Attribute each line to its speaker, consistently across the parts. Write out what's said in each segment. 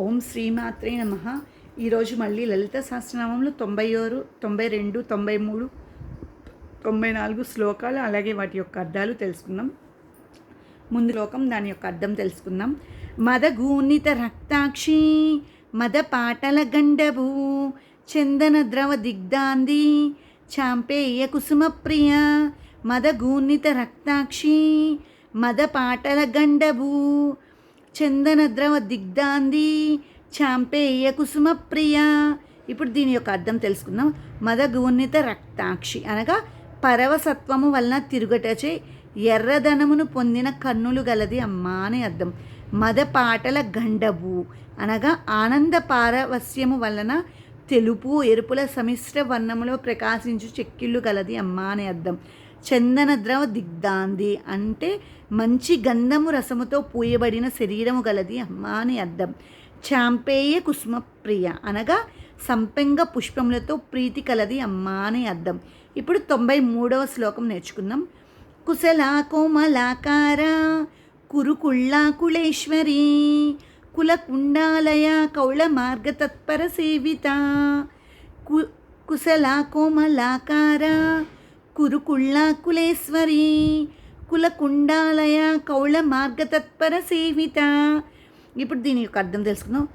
Speaker 1: ఓం శ్రీమాత్రే నమః. ఈరోజు మళ్ళీ లలిత సహస్రనామంలో 96, 92, 93, 94 శ్లోకాలు అలాగే వాటి యొక్క అర్థాలు తెలుసుకుందాం. ముందు శ్లోకం దాని యొక్క అర్థం తెలుసుకుందాం. మదగూనిత రక్తాక్షి మద పాటల గండభూ చందన ద్రవ దిగ్ధాంది చాంపేయ కుసుమ ప్రియ. మదగూనిత రక్తాక్షి మద పాటల గండభూ చందన ద్రవ దిగ్ధాంది చాంపేయ కుసుమ ప్రియ. ఇప్పుడు దీని యొక్క అర్థం తెలుసుకుందాం. మదగూనిత రక్తాక్షి అనగా పరవసత్వము వలన తిరుగటచే ఎర్రదనమును పొందిన కన్నులు గలది అమ్మా అని అర్థం. మద పాటల గండభూ అనగా ఆనంద పారవస్యము వలన తెలుపు ఎరుపుల సమిశ్ర వర్ణములో ప్రకాశించు చెక్కిళ్ళు గలది అమ్మా అని అర్థం. చందన ద్రవ దిగ్ధాంది అంటే మంచి గంధము రసముతో పూయబడిన శరీరము గలది అమ్మా అని అర్థం. చాంపేయ కుసుమ ప్రియ అనగా సంపెంగ పుష్పములతో ప్రీతి కలది అమ్మా అని అర్థం. ఇప్పుడు 93వ శ్లోకం నేర్చుకుందాం. కుశల కోమలాకార కురుకుళ్ళా కుళేశ్వరి కులకుండాలయ కౌళ మార్గ తత్పర సేవిత. కుశల కోమలాకార కురుకుళ్ళా కులేశ్వరి కులకుండాలయ కౌళ మార్గ తత్పర సేవిత. ఇప్పుడు దీని యొక్క అర్థం తెలుసుకుందాం.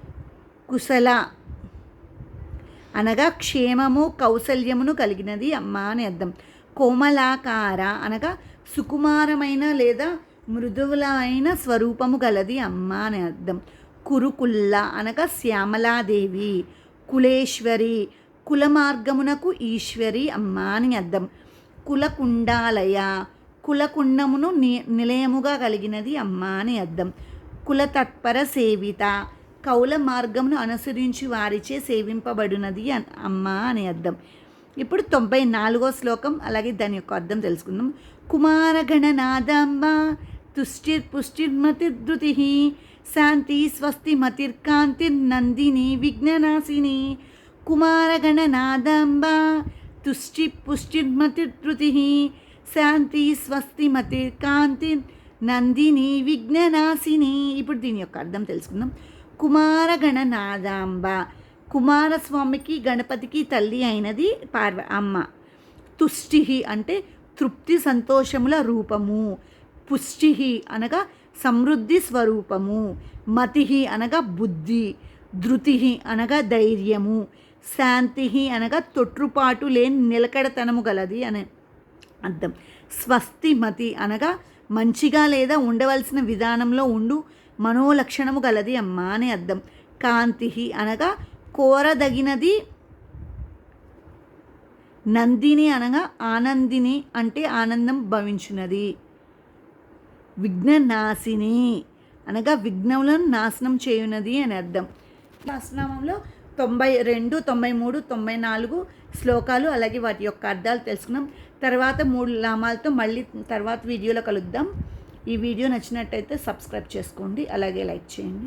Speaker 1: కుశల అనగా క్షేమము కౌశల్యమును కలిగినది అమ్మా అని అర్థం. కోమలాకార అనగా సుకుమారమైన లేదా మృదువులైన స్వరూపము గలది అమ్మా అని అర్థం. కురుకుల్ల అనగా శ్యామలాదేవి. కులేశ్వరి కులమార్గమునకు ఈశ్వరి అమ్మా అని అర్థం. కులకుండాలయ కులకుండమును నిలయముగా కలిగినది అమ్మా అని అర్థం. కులతత్పర సేవిత కౌల మార్గమును అనుసరించి వారిచే సేవింపబడినది అమ్మా అని అర్థం. ఇప్పుడు 94వ శ్లోకం అలాగే దాని యొక్క అర్థం తెలుసుకుందాం. కుమారగణనాదాంబ తుష్టిర్పుష్టిర్మతిర్ధృతి శాంతి స్వస్తి మతిర్కాంతిర్నందిని విఘ్ననాశిని. కుమారగణనాదాంబ తుష్టి పుష్టిర్మతిర్ధృతి శాంతి స్వస్తి మతిర్కాంతి నందిని విఘ్ననాశిని. ఇప్పుడు దీని యొక్క అర్థం తెలుసుకుందాం. కుమారగణనాదాంబ కుమారస్వామికి గణపతికి తల్లి అయినది అమ్మ. తుష్టి అంటే తృప్తి సంతోషముల రూపము. పుష్టి అనగా సమృద్ధి స్వరూపము. మతి అనగా బుద్ధి. ధృతి అనగా ధైర్యము. శాంతి అనగా తొట్రుపాటు లేని నిలకడతనము గలది అని అర్థం. స్వస్తి మతి అనగా మంచిగా లేదా ఉండవలసిన విధానంలో ఉండు మనోలక్షణము గలది అమ్మా అని అర్థం. కాంతి అనగా కోరదగినది. నందిని అనగా ఆనందిని అంటే ఆనందం భవించున్నది. విఘ్ననాశిని అనగా విఘ్నములను నాశనం చేయున్నది అని అర్థం. సహస్రనామంలో 92, 93, 94 శ్లోకాలు అలాగే వాటి యొక్క అర్థాలు తెలుసుకున్నాం. తర్వాత 3 నామాలతో మళ్ళీ తర్వాత వీడియోలో కలుద్దాం. ఈ వీడియో నచ్చినట్టయితే సబ్స్క్రైబ్ చేసుకోండి అలాగే లైక్ చేయండి.